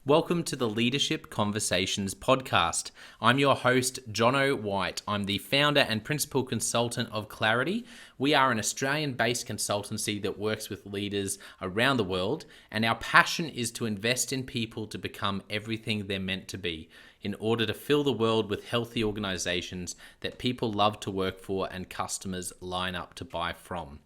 Welcome to the Leadership Conversations podcast. I'm your host, Jono White. I'm the founder and principal consultant of Clarity. We are an Australian-based consultancy that works with leaders around the world, and our passion is to invest in people to become everything they're meant to be in order to fill the world with healthy organizations that people love to work for and customers line up to buy from.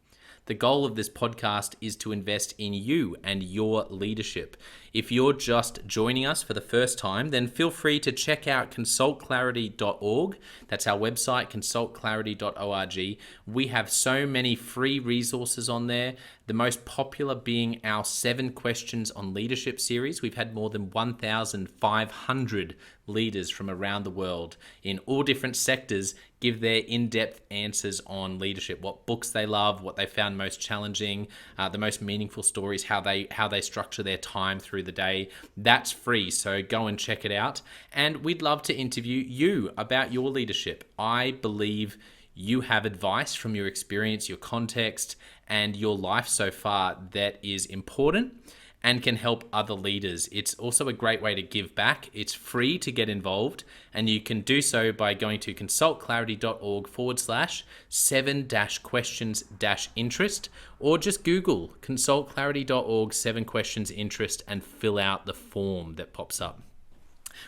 The goal of this podcast is to invest in you and your leadership. If you're just joining us for the first time, then feel free to check out consultclarity.org. That's our website, consultclarity.org. We have so many free resources on there, the most popular being our 7 Questions on Leadership series. We've had more than 1,500 leaders from around the world in all different sectors give their in-depth answers on leadership, what books they love, what they found most challenging, the most meaningful stories, how they structure their time through the day. That's free, so go and check it out. And we'd love to interview you about your leadership. I believe you have advice from your experience, your context, and your life so far that is important and can help other leaders. It's also a great way to give back. It's free to get involved, and you can do so by going to consultclarity.org/7-questions-interest, or just Google consultclarity.org 7 questions interest and fill out the form that pops up.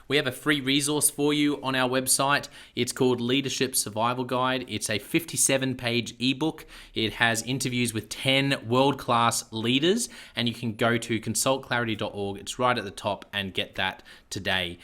We have a free resource for you on our website. It's called Leadership Survival Guide. It's a 57-page ebook. It has interviews with 10 world-class leaders, and you can go to consultclarity.org. It's right at the top, and get that today.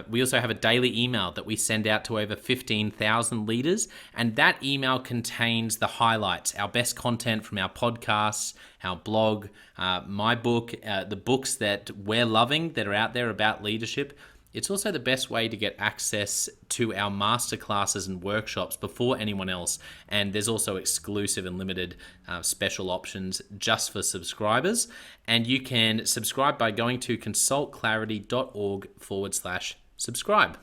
We also have a daily email that we send out to over 15,000 leaders, and that email contains the highlights, our best content from our podcasts, our blog, my book, the books that we're loving that are out there about leadership. It's also the best way to get access to our masterclasses and workshops before anyone else. And there's also exclusive and limited special options just for subscribers. And you can subscribe by going to consultclarity.org/subscribe.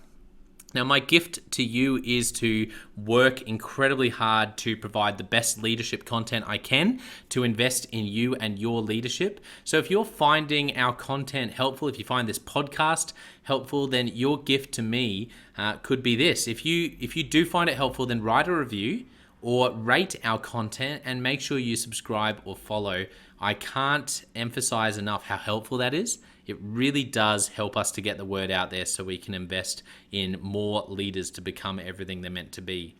Now, my gift to you is to work incredibly hard to provide the best leadership content I can to invest in you and your leadership. So if you're finding our content helpful, if you find this podcast helpful, then your gift to me could be this. If you do find it helpful, then write a review or rate our content and make sure you subscribe or follow. I can't emphasize enough how helpful that is. It really does help us to get the word out there so we can invest in more leaders to become everything they're meant to be.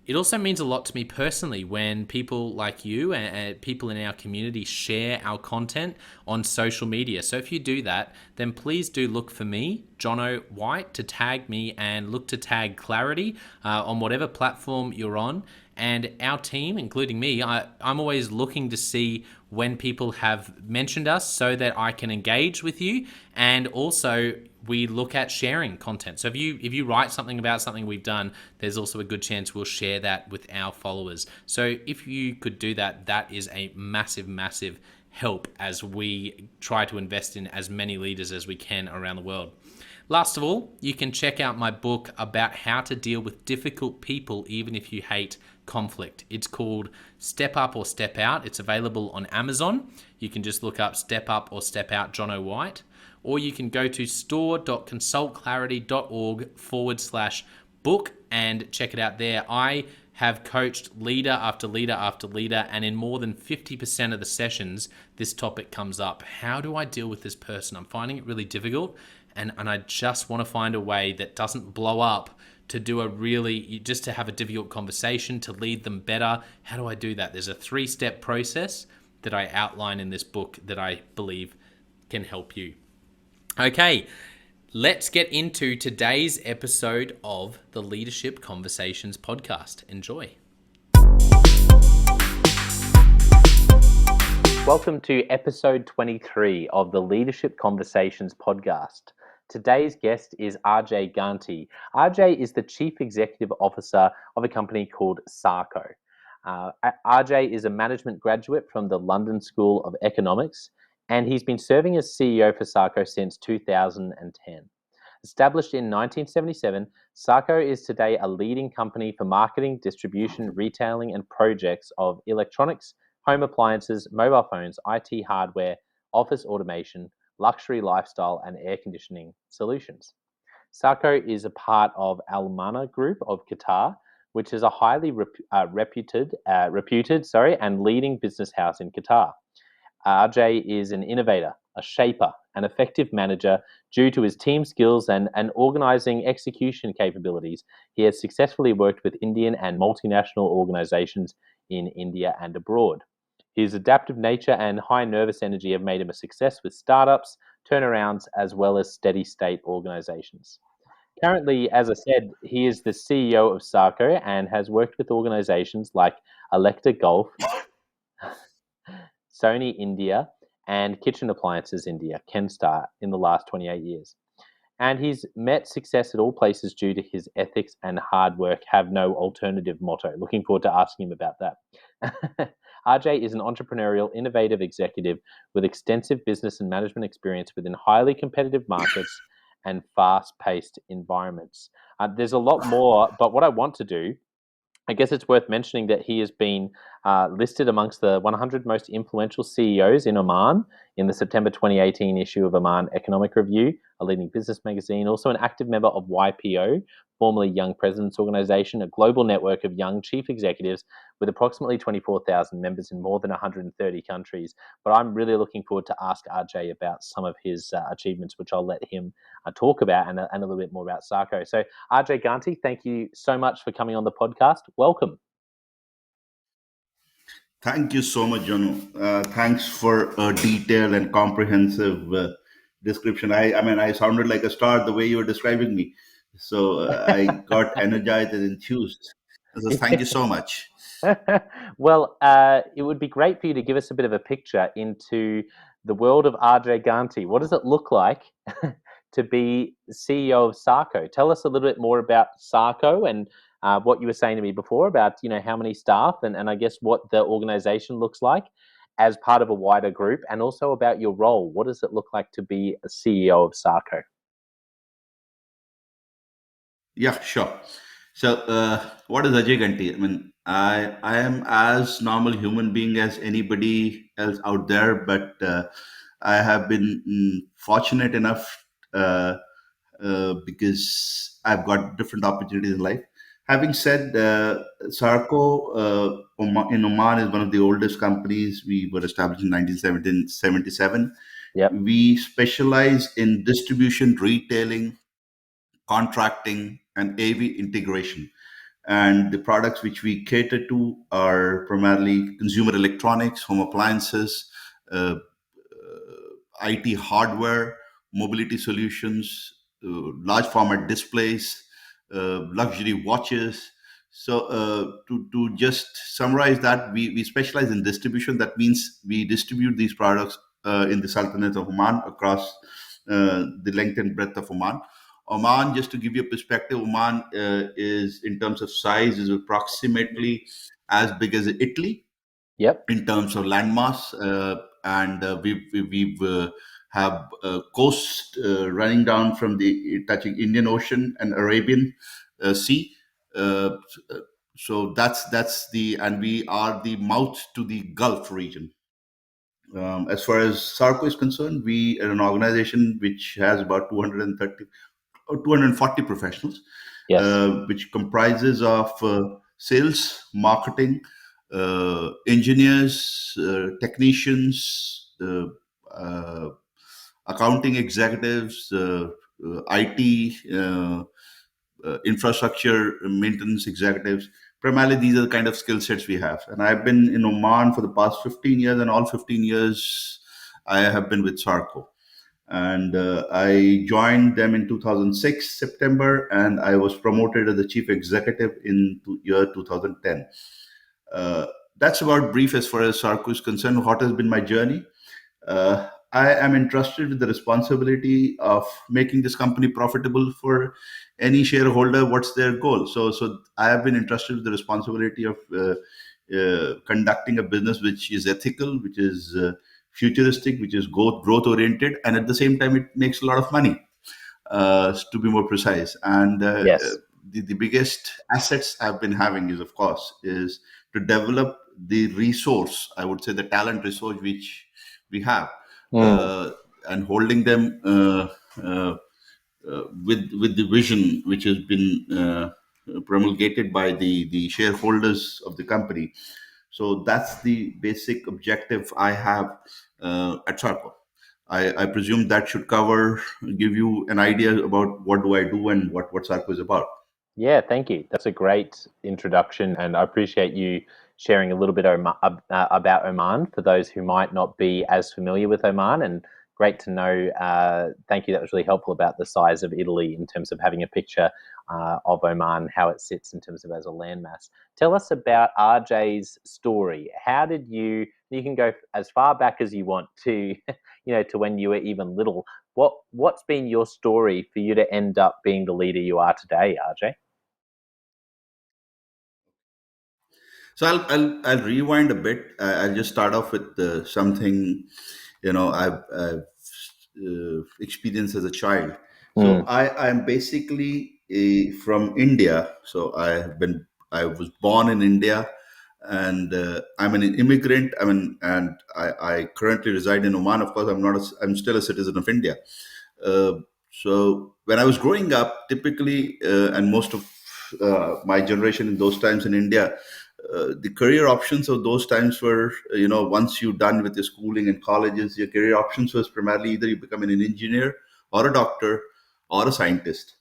It also means a lot to me personally when people like you and people in our community share our content on social media. So if you do that, then please do look for me, Jono White, to tag me, and look to tag Clarity on whatever platform you're on. And our team, including me, I'm always looking to see when people have mentioned us so that I can engage with you. And also we look at sharing content. So if you write something about something we've done, there's also a good chance we'll share that with our followers. So if you could do that, that is a massive, massive help as we try to invest in as many leaders as we can around the world. Last of all, you can check out my book about how to deal with difficult people even if you hate conflict. It's called Step Up or Step Out. It's available on Amazon. You can just look up Step Up or Step Out Jono White, or you can go to store.consultclarity.org/book and check it out there. I have coached leader after leader after leader, and in more than 50% of the sessions, this topic comes up. How do I deal with this person? I'm finding it really difficult, and I just want to find a way that doesn't blow up, to just to have a difficult conversation, to lead them better. How do I do that? There's a 3-step process that I outline in this book that I believe can help you. Okay, let's get into today's episode of the Leadership Conversations podcast. Enjoy. Welcome to episode 23 of the Leadership Conversations podcast. Today's guest is Ajay Ganti. Ajay is the Chief Executive Officer of a company called SARCO. Ajay is a management graduate from the London School of Economics, and he's been serving as CEO for SARCO since 2010. Established in 1977, SARCO is today a leading company for marketing, distribution, retailing, and projects of electronics, home appliances, mobile phones, IT hardware, office automation, luxury lifestyle, and air conditioning solutions. SARCO is a part of Mana Group of Qatar, which is a highly reputed and leading business house in Qatar. Ajay is an innovator, a shaper, an effective manager. Due to his team skills and organizing execution capabilities, he has successfully worked with Indian and multinational organizations in India and abroad. His adaptive nature and high nervous energy have made him a success with startups, turnarounds, as well as steady state organizations. Currently, as I said, he is the CEO of SARCO and has worked with organizations like Elekta Gulf, Sony India, and Kitchen Appliances India, Kenstar, in the last 28 years. And he's met success at all places due to his ethics and hard work, have no alternative motto. Looking forward to asking him about that. Ajay is an entrepreneurial, innovative executive with extensive business and management experience within highly competitive markets and fast paced environments. There's a lot more, but what I want to do, I guess it's worth mentioning that he has been listed amongst the 100 most influential CEOs in Oman in the September 2018 issue of Oman Economic Review, a leading business magazine. Also an active member of YPO, formerly Young Presidents Organization, a global network of young chief executives with approximately 24,000 members in more than 130 countries. But I'm really looking forward to ask Ajay about some of his achievements, which I'll let him talk about, and a little bit more about SARCO. So Ajay Ganti, thank you so much for coming on the podcast. Welcome. Thank you so much, Janu. Thanks for a detailed and comprehensive description. I mean, I sounded like a star the way you were describing me. So I got energized and enthused. So thank you so much. Well, it would be great for you to give us a bit of a picture into the world of Ajay Ganti. What does it look like to be CEO of SARCO? Tell us a little bit more about SARCO and what you were saying to me before about how many staff and I guess what the organization looks like as part of a wider group, and also about your role. What does it look like to be a CEO of SARCO? Yeah, sure. So, what is Ajay Ganti? I mean, I am as normal human being as anybody else out there, but I have been fortunate enough because I've got different opportunities in life. Having said, Sarco in Oman is one of the oldest companies. We were established in 1977. Yep. We specialize in distribution, retailing, contracting, and AV integration. And the products which we cater to are primarily consumer electronics, home appliances, uh, IT hardware, mobility solutions, large format displays, luxury watches. So, to just summarize that, we specialize in distribution. That means we distribute these products in the Sultanate of Oman across the length and breadth of Oman. Oman, just to give you a perspective, Oman is, in terms of size, is approximately as big as Italy Yep. in terms of landmass, and we've have coast running down from the touching Indian Ocean and Arabian Sea. Uh, so that's the and we are the mouth to the Gulf region. As far as SARCO is concerned, we are an organization which has about 230 or 240 professionals, Yes. which comprises of sales, marketing, engineers, technicians, uh, accounting executives, IT, infrastructure maintenance executives. Primarily, these are the kind of skill sets we have. And I've been in Oman for the past 15 years, and all 15 years I have been with Sarco. And I joined them in 2006 September, and I was promoted as the chief executive in year 2010. Uh, that's about brief as far as Sarko is concerned. What has been my journey? I am entrusted with the responsibility of making this company profitable for any shareholder. What's their goal? So I have been entrusted with the responsibility of conducting a business which is ethical, which is futuristic, which is growth oriented, and at the same time it makes a lot of money. To be more precise, and Yes. the biggest assets I've been having is, of course, is to develop the resource. I would say the talent resource which we have. Mm. Uh, and holding them uh, with the vision which has been promulgated by the shareholders of the company. So that's the basic objective I have at Sarco. I presume that should give you an idea about what do I do and what Sarco is about. Yeah, thank you. That's a great introduction, and I appreciate you sharing a little bit about Oman for those who might not be as familiar with Oman. And great to know. Thank you. That was really helpful about the size of Italy in terms of having a picture of Oman, how it sits in terms of as a landmass. Tell us about RJ's story. How did you? You can go as far back as you want to, to when you were even little. What's been your story for you to end up being the leader you are today, RJ? So I'll rewind a bit. I'll just start off with something I've experienced as a child. So Mm, I'm basically from India. So I was born in India, and I'm an immigrant. And I currently reside in Oman. Of course, I'm still a citizen of India. Uh, so when I was growing up, typically, and most of my generation in those times in India, the career options of those times were, once you're done with your schooling and colleges, your career options was primarily either you become an engineer or a doctor or a scientist.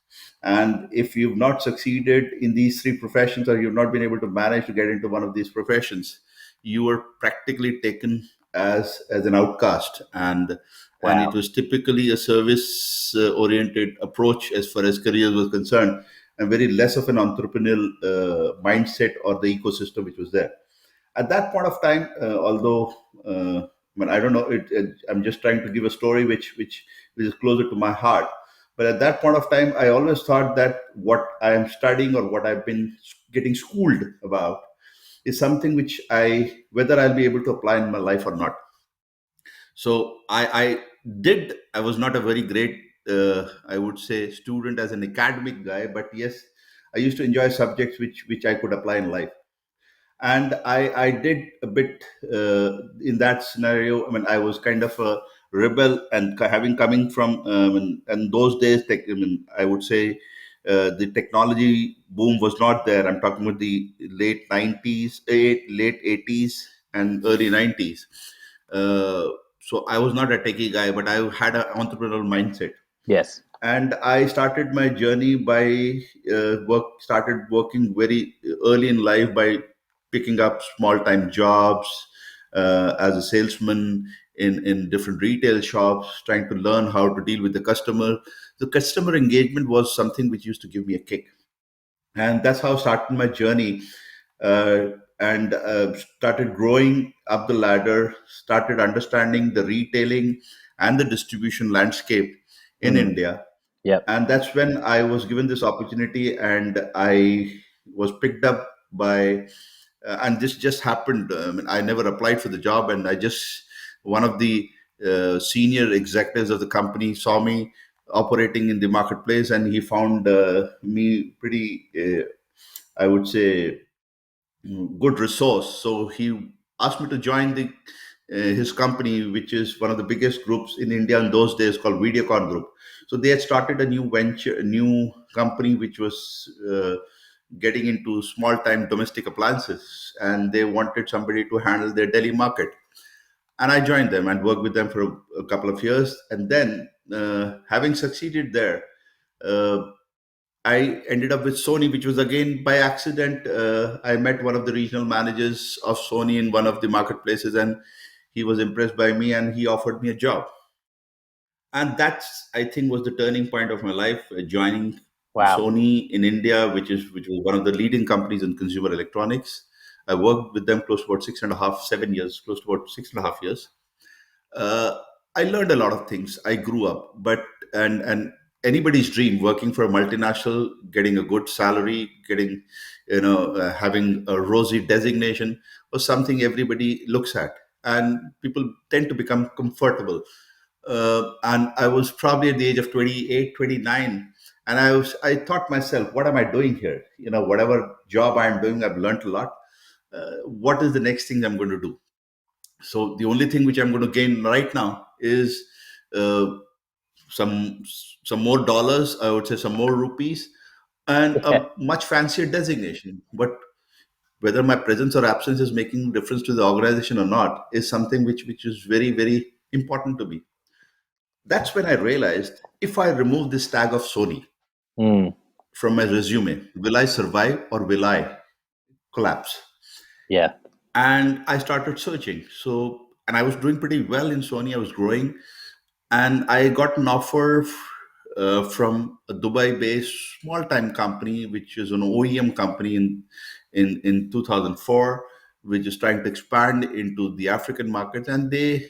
And if you've not succeeded in these three professions, or you've not been able to manage to get into one of these professions, you were practically taken as an outcast. And it wow. was typically a service oriented approach as far as careers was concerned, and very less of an entrepreneurial mindset or the ecosystem which was there at that point of time. Although I don't know, I'm just trying to give a story which is closer to my heart. But at that point of time, I always thought that what I am studying or what I've been getting schooled about is something which whether I'll be able to apply in my life or not. So I was not a very great, I would say, student as an academic guy, but yes, I used to enjoy subjects which I could apply in life. And I did a bit in that scenario. I was kind of a rebel, and having coming from and those days, I would say the technology boom was not there. I'm talking about the late 90s, late 80s, and early 90s. Uh, so I was not a techie guy, but I had an entrepreneurial mindset. Yes. And I started my journey by started working very early in life by picking up small time jobs as a salesman in different retail shops, trying to learn how to deal with the customer. The customer engagement was something which used to give me a kick, and that's how I started my journey. And started growing up the ladder, started understanding the retailing and the distribution landscape in Mm, India. yep. And that's when I was given this opportunity, and I was picked up by and this just happened. I never applied for the job, and I just one of the senior executives of the company saw me operating in the marketplace, and he found me pretty, I would say, good resource. So he asked me to join the his company, which is one of the biggest groups in India in those days, called Videocon Group. So they had started a new venture, a new company, which was getting into small time domestic appliances, and they wanted somebody to handle their Delhi market. And I joined them and worked with them for a couple of years. And then, having succeeded there, uh, I ended up with Sony, which was again by accident. I met one of the regional managers of Sony in one of the marketplaces, and he was impressed by me, and he offered me a job. And that's, I think, was the turning point of my life, joining Wow. Sony in India, which was one of the leading companies in consumer electronics. I worked with them close to about 6.5, 7 years, close to about 6.5 years. uh, I learned a lot of things. I grew up, but and anybody's dream, working for a multinational, getting a good salary, getting, having a rosy designation, was something everybody looks at, and people tend to become comfortable. And I was probably at the age of 28, 29, and I thought myself, what am I doing here? Whatever job I'm doing, I've learned a lot. What is the next thing I'm going to do? So the only thing which I'm going to gain right now is uh, some some more dollars, I would say some more rupees, and Yeah. a much fancier designation. But whether my presence or absence is making difference to the organization or not is something which is very, very important to me. That's when I realized, if I remove this tag of Sony Mm, from my resume, will I survive or will I collapse? yeah. And I started searching. So, and I was doing pretty well in Sony. I was growing, and I got an offer from a Dubai-based small-time company, which is an OEM company in 2004, which is trying to expand into the African markets. And they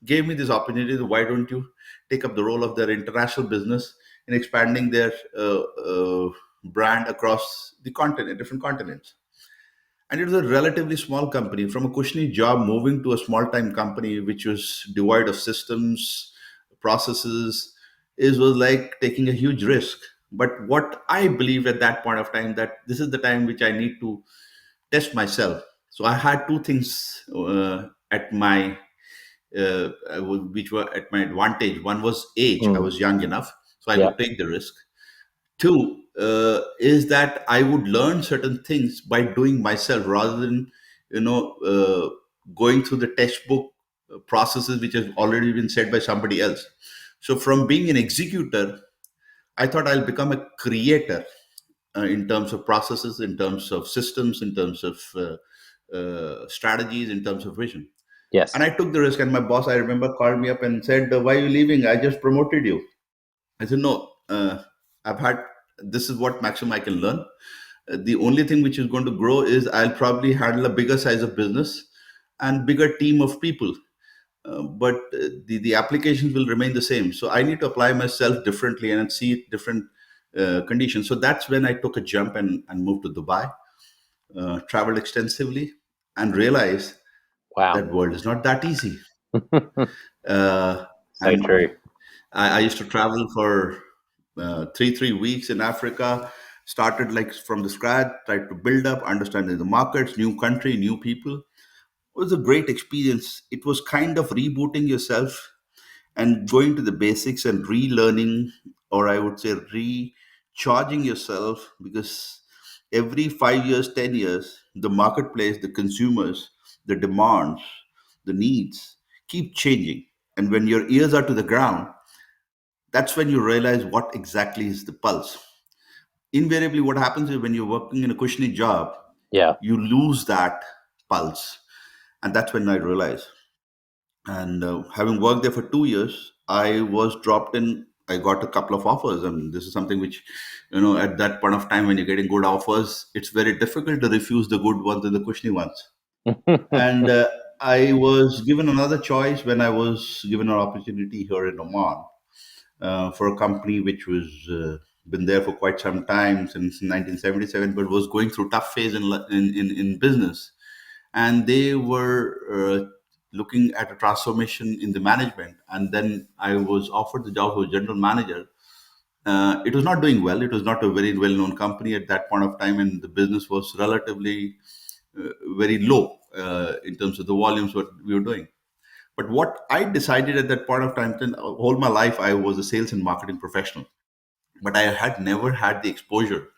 gave me this opportunity. Why don't you take up the role of their international business in expanding their brand across the continent, different continents? And it was a relatively small company. From a cushy job, moving to a small time company which was devoid of systems, processes, is was like taking a huge risk. But what I believed at that point of time, that this is the time which I need to test myself. So I had two things at my which were at my advantage. One was age. I Mm, was young enough, so I yeah. could take the risk. Two is that I would learn certain things by doing myself rather than, going through the textbook processes which have already been said by somebody else. So from being an executor, I thought I'll become a creator in terms of processes, in terms of systems, in terms of strategies, in terms of vision. Yes. And I took the risk. And my boss, I remember, called me up and said, "Why are you leaving? I just promoted you." I said, "No, I've had, this is what maximum I can learn. The only thing which is going to grow is I'll probably handle a bigger size of business and bigger team of people. But the applications will remain the same. So I need to apply myself differently and see different conditions." So that's when I took a jump and moved to Dubai, traveled extensively, and realized Wow. that world is not that easy. So And true. I used to travel for three weeks in Africa. Started like from the scratch, tried to build up, understanding the markets, new country, new people. It was a great experience. It was kind of rebooting yourself and going to the basics and relearning, or I would say recharging yourself, because every 5 years, 10 years, the marketplace, the consumers, the demands, the needs keep changing. And when your ears are to the ground, that's when you realize what exactly is the pulse. Invariably, what happens is when you're working in a cushiony job, Yeah. you lose that pulse. And that's when I realized. And having worked there for 2 years, I was dropped in. I got a couple of offers. I mean, this is something which, at that point of time when you're getting good offers, it's very difficult to refuse the good ones and the cushiony ones. And I was given another choice when I was given an opportunity here in Oman for a company which was been there for quite some time, since 1977, but was going through tough phase in business. And they were looking at a transformation in the management. And then I was offered the job of general manager. It was not doing well. It was not a very well-known company at that point of time, and the business was relatively very low in terms of the volumes what we were doing. But what I decided at that point of time, then all my life I was a sales and marketing professional, but I had never had the exposure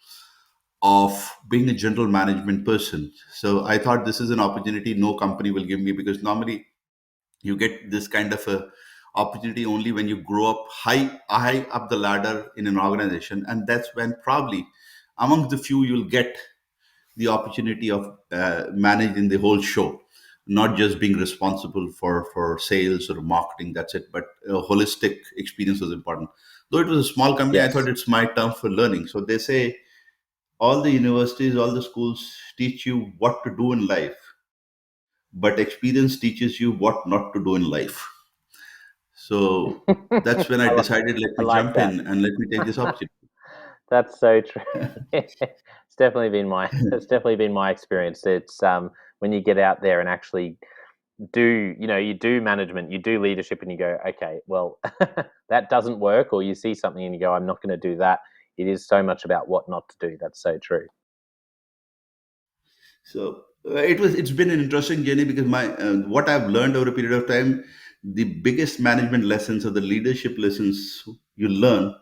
of being a general management person. So I thought this is an opportunity no company will give me, because normally you get this kind of a opportunity only when you grow up high up the ladder in an organization, and that's when probably among the few you'll get the opportunity of managing the whole show, not just being responsible for sales or marketing. That's it. But a holistic experience was important. Though it was a small company, I thought Yes. it's my term for learning. So they say all the universities, all the schools teach you what to do in life, but experience teaches you what not to do in life. So that's when I I, li- decided, let I me like jump that. in and let me take this opportunity. That's so true. It's definitely been my experience. It's when you get out there and actually do, you do management, you do leadership, and you go, okay, well, that doesn't work, or you see something and you go, I'm not going to do that. It is so much about what not to do. That's so true. So it's been an interesting journey, because my what I've learned over a period of time, the biggest management lessons or the leadership lessons you learn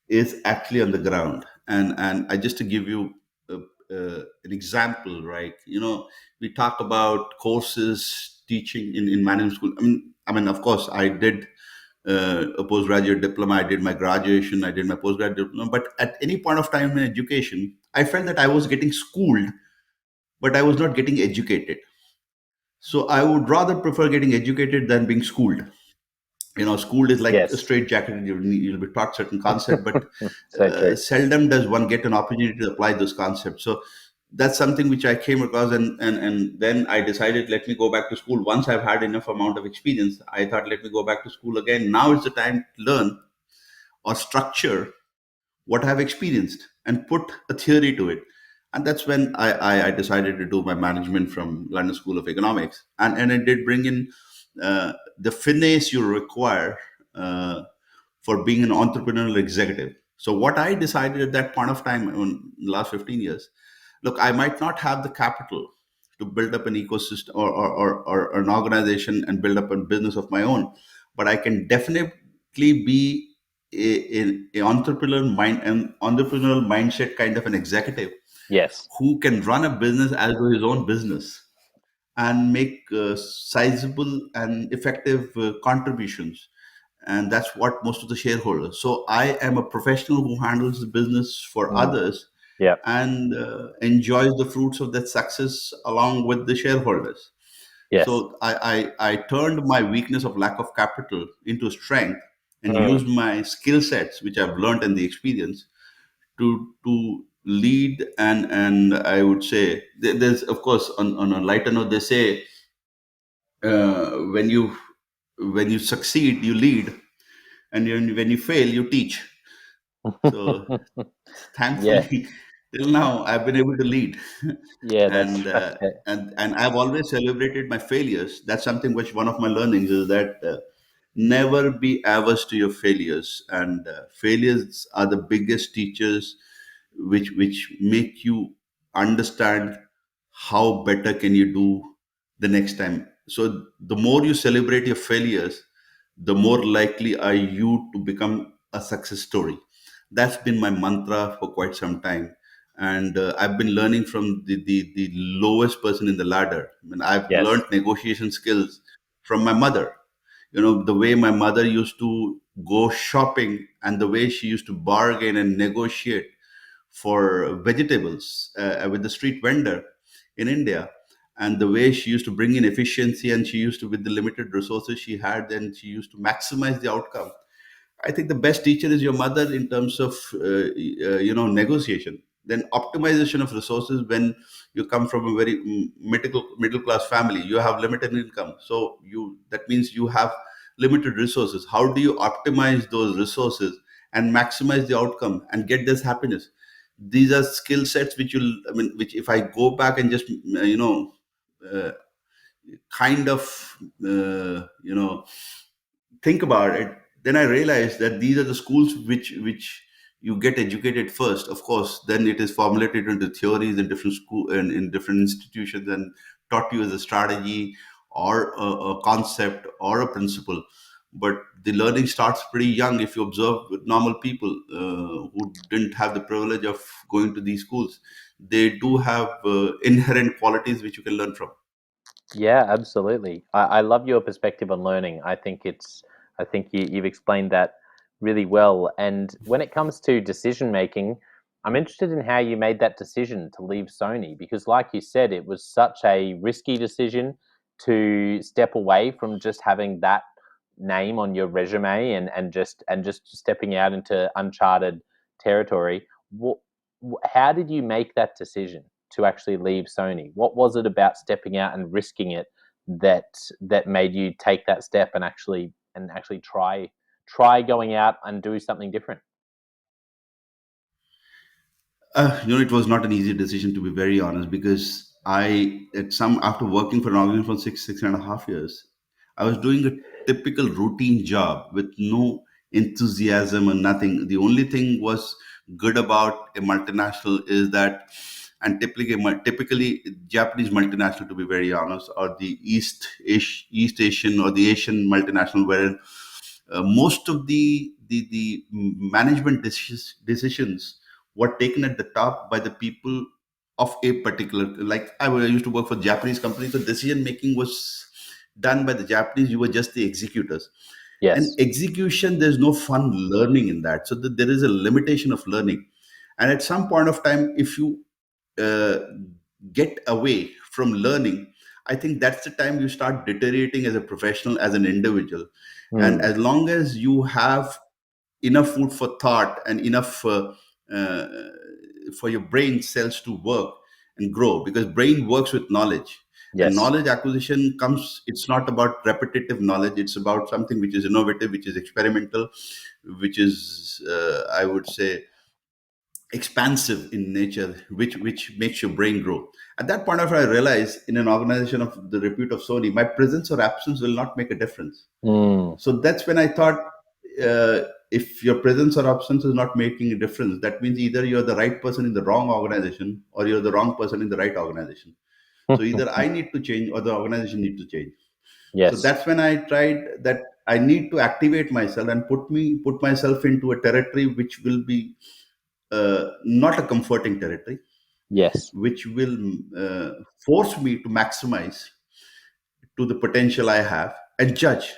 is actually on the ground. And I just to give you an example, right? We talk about courses teaching in management school. I mean, of course, I did a postgraduate diploma. I did my graduation. I did my postgraduate diploma. But at any point of time in education, I felt that I was getting schooled, but I was not getting educated. So I would rather prefer getting educated than being schooled. Schooled is like a Yes. straight jacket. You'll be taught certain concept, but So true. seldom does one get an opportunity to apply those concepts. So that's something which I came across, and then I decided, let me go back to school. Once I've had enough amount of experience, I thought, let me go back to school again. Now is the time to learn or structure what I've experienced and put a theory to it. And that's when I decided to do my management from London School of Economics. And it did bring in the finesse you require uh, for being an entrepreneurial executive. So what I decided at that point of time in the last 15 years, look, I might not have the capital to build up an ecosystem or an organization and build up a business of my own, but I can definitely be a entrepreneurial mindset kind of an executive Yes. who can run a business as though his own business and make sizable and effective contributions. And that's what most of the shareholders. So I am a professional who handles the business for Mm. others Yeah. and enjoys the fruits of that success along with the shareholders. Yes. So I turned my weakness of lack of capital into strength and Mm. used my skill sets, which I've learned in the experience, to lead. And I would say there's, of course, on a lighter note, they say uh, when you when you succeed, you lead, and when you fail, you teach. So Yeah. thankfully, till now, I've been able to lead, Yeah, that's and right. and I've always celebrated my failures. That's something which one of my learnings is that never be averse to your failures, and failures are the biggest teachers, which make you understand how better can you do the next time. So the more you celebrate your failures, the more likely are you to become a success story. That's been my mantra for quite some time. And I've been learning from the lowest person in the ladder. I mean, I've Yes. learned negotiation skills from my mother. The way my mother used to go shopping and the way she used to bargain and negotiate for vegetables with the street vendor in India, and the way she used to bring in efficiency, and she used to, with the limited resources she had, then she used to maximize the outcome. I think the best teacher is your mother in terms of negotiation. Then optimization of resources. When you come from a very middle class family, you have limited income, so that means you have limited resources. How do you optimize those resources and maximize the outcome and get this happiness? These are skill sets which if I go back and just uh, kind of think about it, then I realized that these are the schools which you get educated first. Of course, then it is formulated into theories in different school and in different institutions and taught you as a strategy or a concept or a principle. But the learning starts pretty young if you observe with normal people who didn't have the privilege of going to these schools. They do have inherent qualities which you can learn from. Yeah, absolutely. I love your perspective on learning. I think you've explained that really well. And when it comes to decision making, I'm interested in how you made that decision to leave Sony because, like you said, it was such a risky decision to step away from just having that name on your resume and just stepping out into uncharted territory. How did you make that decision to actually leave Sony? What was it about stepping out and risking it that made you take that step and actually try going out and do something different? It was not an easy decision, to be very honest, because after working for an organization for six and a half years, I was doing a typical routine job with no enthusiasm and nothing. The only thing was good about a multinational is that and typically Japanese multinational, to be very honest, or the East Asian or the Asian multinational, wherein most of the management decisions were taken at the top by the people of a particular, like I used to work for Japanese companies, so decision making was done by the Japanese. You were just the executors. And Yes. execution, there's no fun learning in that. So there is a limitation of learning. And at some point of time, if you uh, get away from learning, I think that's the time you start deteriorating as a professional, as an individual. And Mm. as long as you have enough food for thought and enough uh, for your brain cells to work and grow, because brain works with knowledge, and Yes. knowledge acquisition comes, it's not about repetitive knowledge, it's about something which is innovative, which is experimental, which is I would say expansive in nature, which makes your brain grow. At that point of I realized, in an organization of the repute of Sony, my presence or absence will not make a difference. Mm. So that's when I thought, if your presence or absence is not making a difference, that means either you're the right person in the wrong organization, or you're the wrong person in the right organization. So either I need to change or the organization need to change. So Yes. that's when I tried that I need to activate myself and put myself into a territory which will be not a comforting territory, Yes. which will force me to maximize to the potential I have and judge.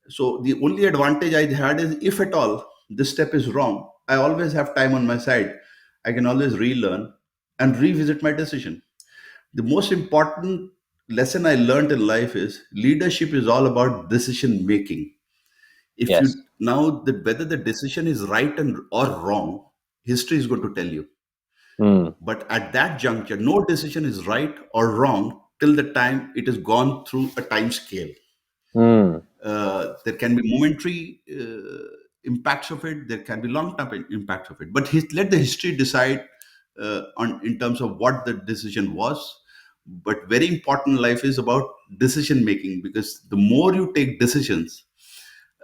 So the only advantage I had is, if at all this step is wrong, I always have time on my side. I can always relearn and revisit my decision. The most important lesson I learned in life is leadership is all about decision making. If you Yes. now the whether the decision is right and or wrong, history is going to tell you. Mm. But at that juncture, no decision is right or wrong till the time it has gone through a time scale. Mm. There can be momentary impacts of it. There can be long-term impacts of it. But let the history decide on in terms of what the decision was. But very important, life is about decision making, because the more you take decisions,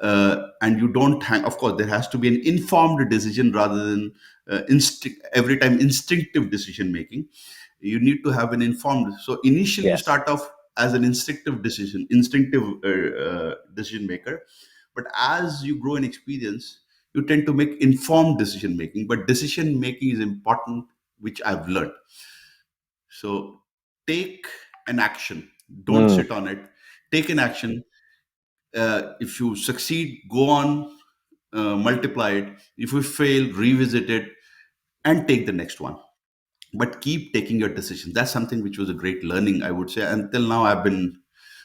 and you don't hang, of course there has to be an informed decision rather than every time instinctive decision making. You need to have an informed. So initially you Yes. start off as an instinctive decision maker, but as you grow in experience, you tend to make informed decision making. But decision making is important, which I've learned. So take an action, don't Mm. sit on it. Take an action. If you succeed, go on, multiply it. If you fail, revisit it and take the next one. But keep taking your decisions. That's something which was a great learning, I would say. Until now, I've been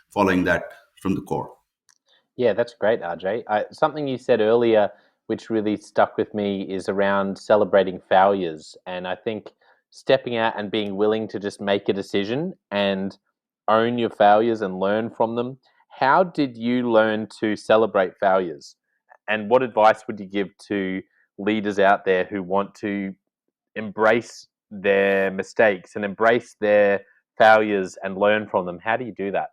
following that from the core. Yeah, that's great, RJ. Something you said earlier, which really stuck with me, is around celebrating failures. And I think stepping out and being willing to just make a decision and own your failures and learn from them. How did you learn to celebrate failures? And what advice would you give to leaders out there who want to embrace their mistakes and embrace their failures and learn from them? How do you do that?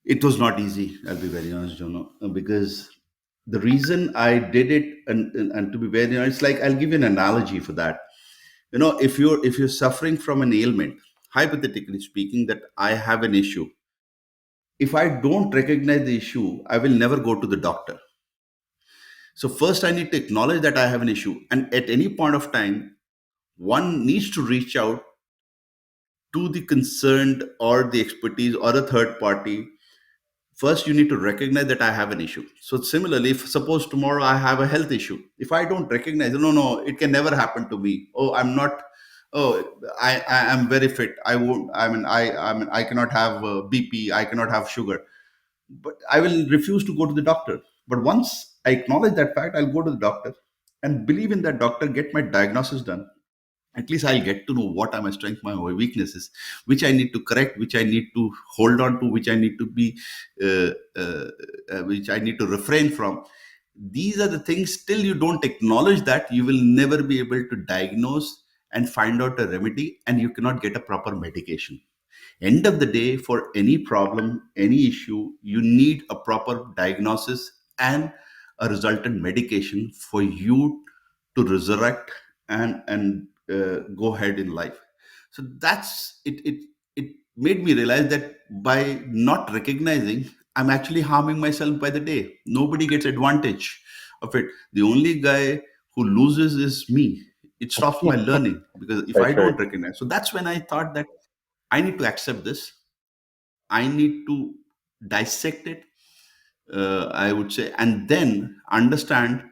It was not easy, I'll be very honest, Jono, because the reason I did it, and to be very honest, like I'll give you an analogy for that. If you're suffering from an ailment, hypothetically speaking, that I have an issue. If I don't recognize the issue, I will never go to the doctor. So first I need to acknowledge that I have an issue. And at any point of time, one needs to reach out to the concerned or the expertise or a third party. First, you need to recognize that I have an issue. So similarly, if suppose tomorrow I have a health issue, if I don't recognize, no, no, it can never happen to me. Oh, I'm not. Oh, I am very fit. I won't. I mean, I cannot have BP. I cannot have sugar. But I will refuse to go to the doctor. But once I acknowledge that fact, I'll go to the doctor and believe in that doctor, get my diagnosis done. At least I'll get to know what are my strengths, my weaknesses, which I need to correct, which I need to hold on to, which I need to be, which I need to refrain from. These are the things. Till you don't acknowledge that, you will never be able to diagnose and find out a remedy, and you cannot get a proper medication. End of the day, for any problem, any issue, you need a proper diagnosis and a resultant medication for you to resurrect and go ahead in life. So that's it. It made me realize that by not recognizing, I'm actually harming myself by the day. Nobody gets advantage of it. The only guy who loses is me. It stops my learning because if So I true. don't recognize. So that's when I thought that I need to accept this. I need to dissect it, I would say, and then understand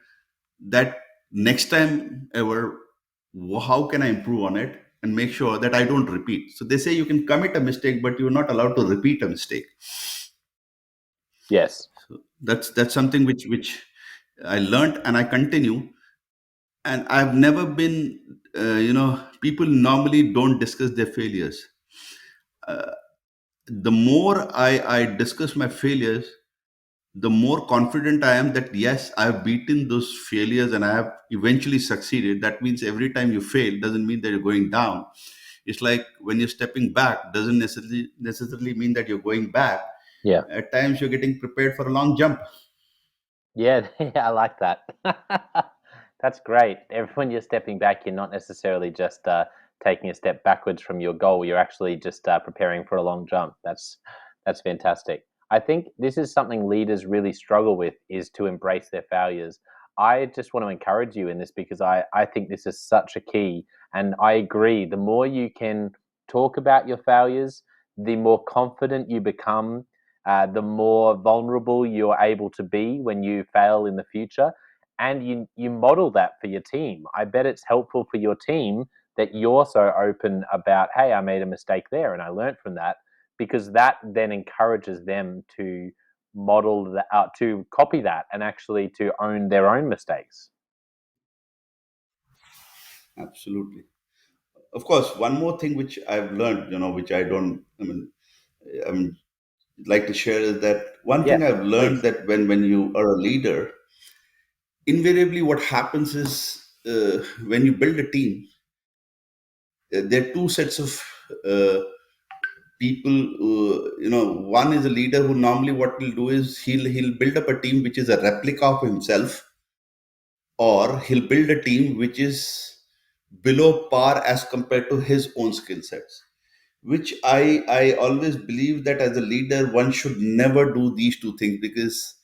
that next time ever, how can I improve on it and make sure that I don't repeat. So they say you can commit a mistake, but you're not allowed to repeat a mistake. Yes. So that's something which I learned and I continue. And I've never been, people normally don't discuss their failures. The more I discuss my failures, the more confident I am that yes, I have beaten those failures and I have eventually succeeded. That means every time you fail doesn't mean that you're going down. It's like when you're stepping back doesn't necessarily mean that you're going back. Yeah. At times you're getting prepared for a long jump. Yeah, I like that. That's great. When you're stepping back, you're not necessarily just taking a step backwards from your goal. You're actually just preparing for a long jump. That's fantastic. I think this is something leaders really struggle with is to embrace their failures. I just want to encourage you in this because I think this is such a key. And I agree. The more you can talk about your failures, the more confident you become, the more vulnerable you're able to be when you fail in the future. And you model that for your team. I bet it's helpful for your team that you're so open about, hey, I made a mistake there and I learned from that, because that then encourages them to model that, to copy that, and actually to own their own mistakes. Absolutely. Of course, one more thing which I've learned, which I don't, I mean, like to share is that one Yeah, thing I've learned please. that when you are a leader, invariably what happens is when you build a team, there are two sets of uh, people. One is a leader who normally what he'll do is he'll build up a team which is a replica of himself, or he'll build a team which is below par as compared to his own skill sets. Which I always believe that as a leader, one should never do these two things, because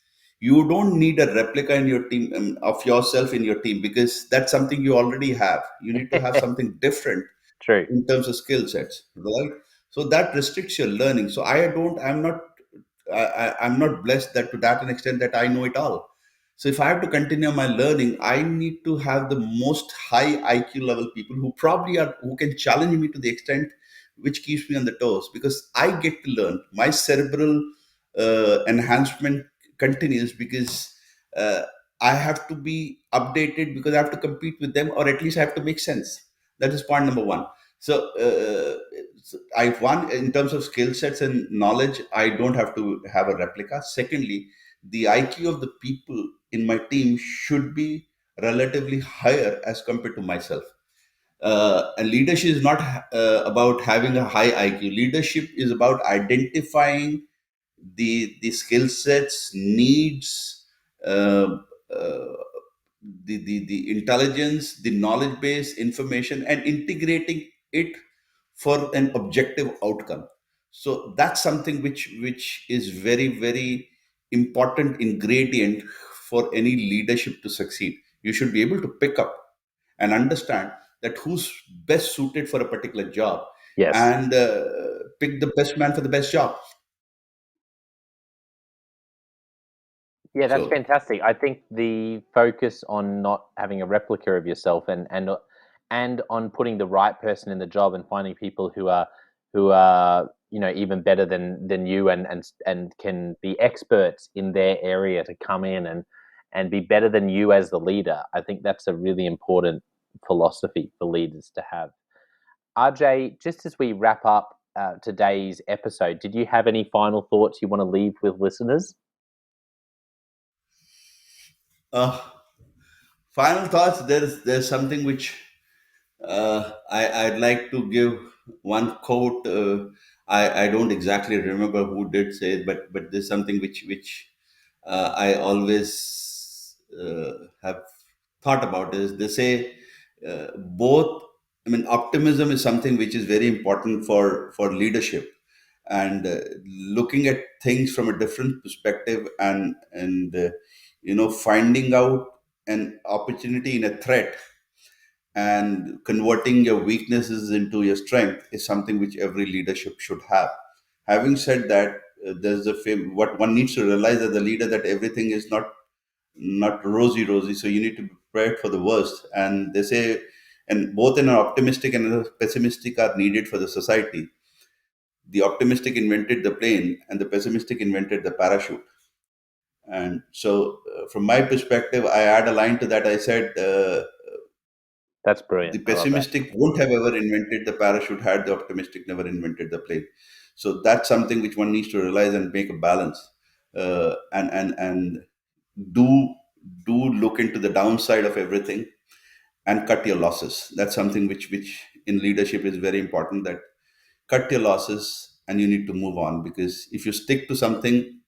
you don't need a replica in your team, of yourself in your team, because that's something you already have. You need to have something different True. in terms of skill sets, right? So that restricts your learning. So I'm not blessed that to that an extent that I know it all. So if I have to continue my learning, I need to have the most high IQ level people who can challenge me to the extent which keeps me on the toes, because I get to learn. My cerebral enhancement continues because uh, I have to be updated, because I have to compete with them, or at least I have to make sense. That is point number one. So, I one in terms of skill sets and knowledge, I don't have to have a replica. Secondly, the IQ of the people in my team should be relatively higher as compared to myself. And leadership is not about having a high IQ. Leadership is about identifying the skill sets, needs, uh, uh, the intelligence, the knowledge base information, and integrating it for an objective outcome. So that's something which is very very important ingredient for any leadership to succeed. You should be able to pick up and understand that who's best suited for a particular job, Yes. and pick the best man for the best job. Yeah, that's So fantastic. I think the focus on not having a replica of yourself, and on putting the right person in the job and finding people who are even better than you, and can be experts in their area to come in and be better than you as the leader. I think that's a really important philosophy for leaders to have. RJ, just as we wrap up today's episode, did you have any final thoughts you want to leave with listeners? uh, final thoughts. There's something which I'd like to give one quote. I don't exactly remember who did say it, but there's something which I always have thought about. Is they say both I mean, optimism is something which is very important for leadership, and looking at things from a different perspective, and finding out an opportunity in a threat and converting your weaknesses into your strength is something which every leadership should have. Having said that, what one needs to realize as a leader, that everything is not rosy. So you need to be prepared for the worst. And they say, and both an optimistic and a pessimistic are needed for the society. The optimistic invented the plane, and the pessimistic invented the parachute. And so, from my perspective, I add a line to that. I said, That's the brilliant. I love that. pessimistic won't have ever invented the parachute had the optimistic never invented the plane. So that's something which one needs to realize and make a balance, and do look into the downside of everything and cut your losses. That's something which in leadership is very important. That cut your losses and you need to move on, because if you stick to something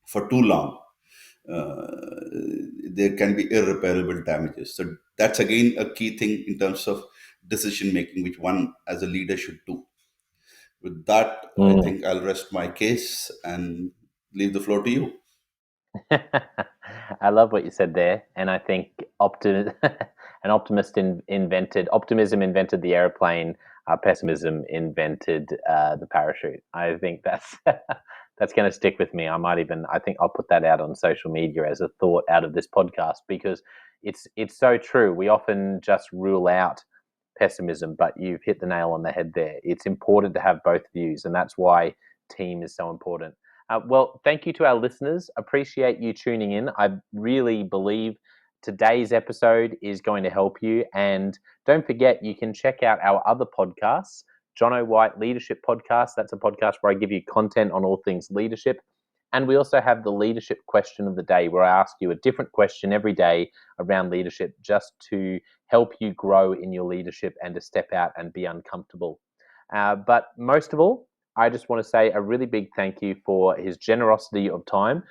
for too long, uh, there can be irreparable damages. So that's again a key thing in terms of decision making, which one as a leader should do. With that, I Mm. think I'll rest my case and leave the floor to you. I love what you said there, and I think an optimism invented the airplane. Pessimism invented the parachute. I think that's that's going to stick with me. I think I'll put that out on social media as a thought out of this podcast, because it's so true. We often just rule out pessimism, but you've hit the nail on the head there. It's important to have both views, and that's why team is so important. Well, thank you to our listeners. Appreciate you tuning in. I really believe today's episode is going to help you. And don't forget, you can check out our other podcasts. John O. White Leadership Podcast. That's a podcast where I give you content on all things leadership. And we also have the leadership question of the day, where I ask you a different question every day around leadership, just to help you grow in your leadership and to step out and be uncomfortable. But most of all, I just want to say a really big thank you for his generosity of time,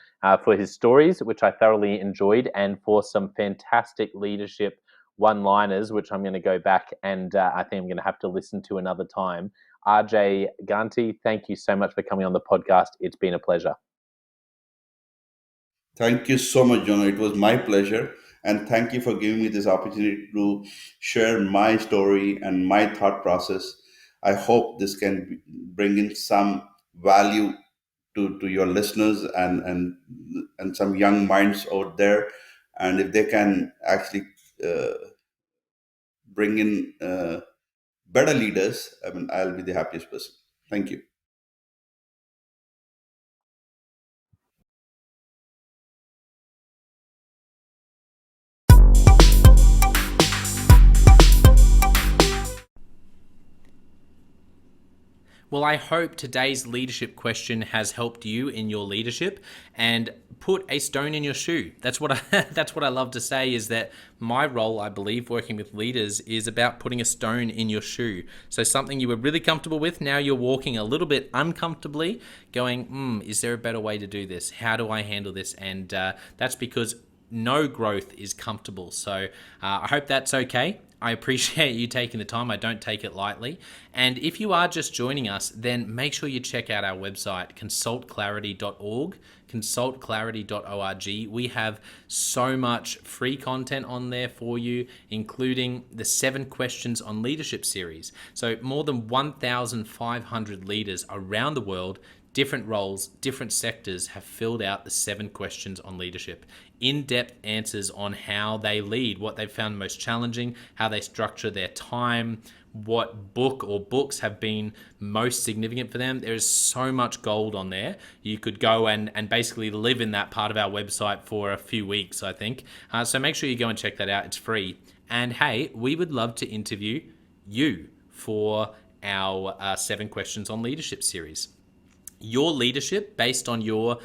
for his stories, which I thoroughly enjoyed, and for some fantastic leadership one-liners, which I'm going to go back and I think I'm going to have to listen to another time. Ajay Ganti, thank you so much for coming on the podcast. It's been a pleasure. Thank you so much, Jonah. It was my pleasure. And thank you for giving me this opportunity to share my story and my thought process. I hope this can bring in some value to your listeners, and some young minds out there. And if they can actually uh, bring in better leaders, I mean, I'll be the happiest person. Thank you. Well, I hope today's leadership question has helped you in your leadership and put a stone in your shoe. That's what that's what I love to say, is that my role, I believe, working with leaders is about putting a stone in your shoe. So something you were really comfortable with, now you're walking a little bit uncomfortably, going, is there a better way to do this? How do I handle this? And that's because no growth is comfortable. So I hope that's okay. I appreciate you taking the time. I don't take it lightly. And if you are just joining us, then make sure you check out our website, consultclarity.org, consultclarity.org. We have so much free content on there for you, including the 7 questions on leadership series. So more than 1,500 leaders around the world, different roles, different sectors, have filled out the 7 questions on leadership. In-depth answers on how they lead, what they've found most challenging, how they structure their time, what book or books have been most significant for them. There is so much gold on there. You could go and basically live in that part of our website for a few weeks, I think. So make sure you go and check that out. It's free. And hey, we would love to interview you for our 7 questions on leadership series. Your leadership, based on your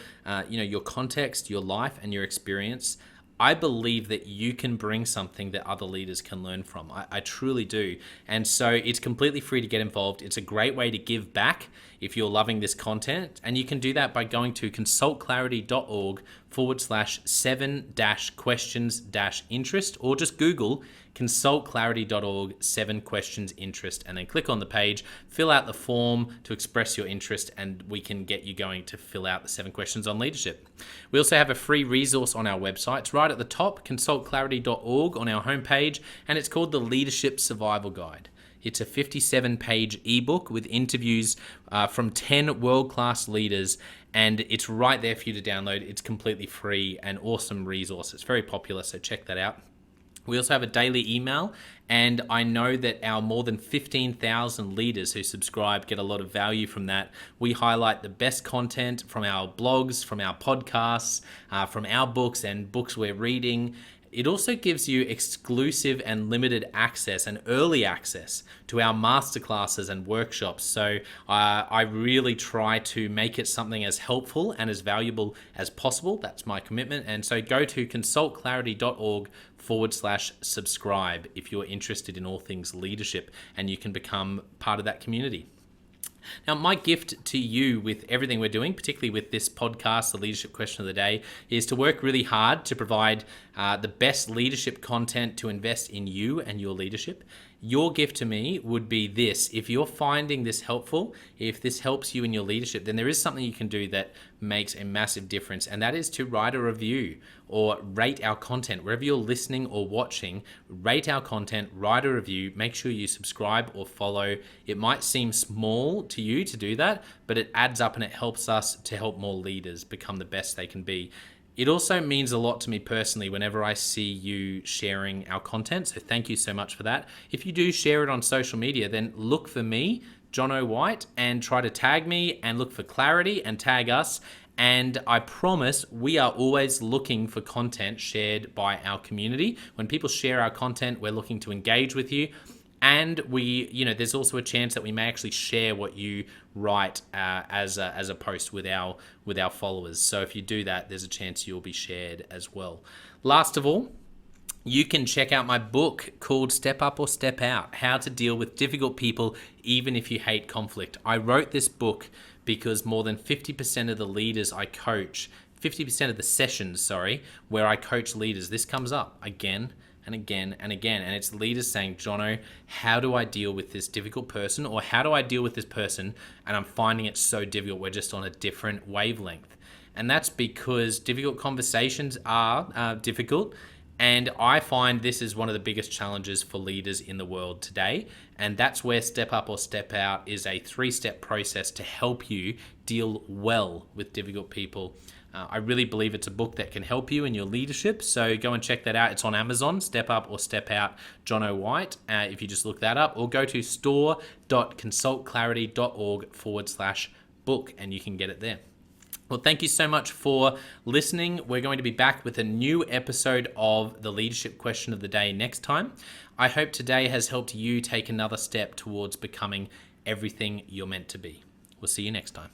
context, your life, and your experience, I believe that you can bring something that other leaders can learn from. I truly do. And so it's completely free to get involved. It's a great way to give back if you're loving this content. And you can do that by going to consultclarity.org/7-questions-interest, or just Google consultclarity.org 7 questions interest, and then click on the page, fill out the form to express your interest, and we can get you going to fill out the 7 questions on leadership. We also have a free resource on our website. It's right at the top, consultclarity.org on our homepage, and it's called the Leadership Survival Guide. It's a 57-page ebook with interviews from 10 world-class leaders, and it's right there for you to download. It's completely free, and awesome resource. It's very popular, so check that out. We also have a daily email, and I know that our more than 15,000 leaders who subscribe get a lot of value from that. We highlight the best content from our blogs, from our podcasts, from our books and books we're reading. It also gives you exclusive and limited access and early access to our masterclasses and workshops. So I really try to make it something as helpful and as valuable as possible. That's my commitment. And so go to consultclarity.org/subscribe if you're interested in all things leadership, and you can become part of that community. Now, my gift to you with everything we're doing, particularly with this podcast, the Leadership Question of the Day, is to work really hard to provide the best leadership content to invest in you and your leadership. Your gift to me would be this. If you're finding this helpful, if this helps you in your leadership, then there is something you can do that makes a massive difference, and that is to write a review or rate our content. Wherever you're listening or watching, rate our content, write a review, make sure you subscribe or follow. It might seem small to you to do that, but it adds up and it helps us to help more leaders become the best they can be. It also means a lot to me personally whenever I see you sharing our content, so thank you so much for that. If you do share it on social media, then look for me, John O. White, and try to tag me, and look for Clarity and tag us. And I promise we are always looking for content shared by our community. When people share our content, we're looking to engage with you. And there's also a chance that we may actually share what you write as a post with our followers. So if you do that, there's a chance you'll be shared as well. Last of all, you can check out my book called Step Up or Step Out: How to Deal with Difficult People Even If You Hate Conflict. I wrote this book because more than 50% of the leaders I coach, 50% of the sessions, where I coach leaders, this comes up again and again and again. And it's leaders saying, Jono, how do I deal with this difficult person? Or how do I deal with this person and I'm finding it so difficult, we're just on a different wavelength. And that's because difficult conversations are difficult. And I find this is one of the biggest challenges for leaders in the world today. And that's where Step Up or Step Out is a 3-step process to help you deal well with difficult people. I really believe it's a book that can help you in your leadership. So go and check that out. It's on Amazon, Step Up or Step Out, John O. White, if you just look that up, or go to store.consultclarity.org/book and you can get it there. Well, thank you so much for listening. We're going to be back with a new episode of the Leadership Question of the Day next time. I hope today has helped you take another step towards becoming everything you're meant to be. We'll see you next time.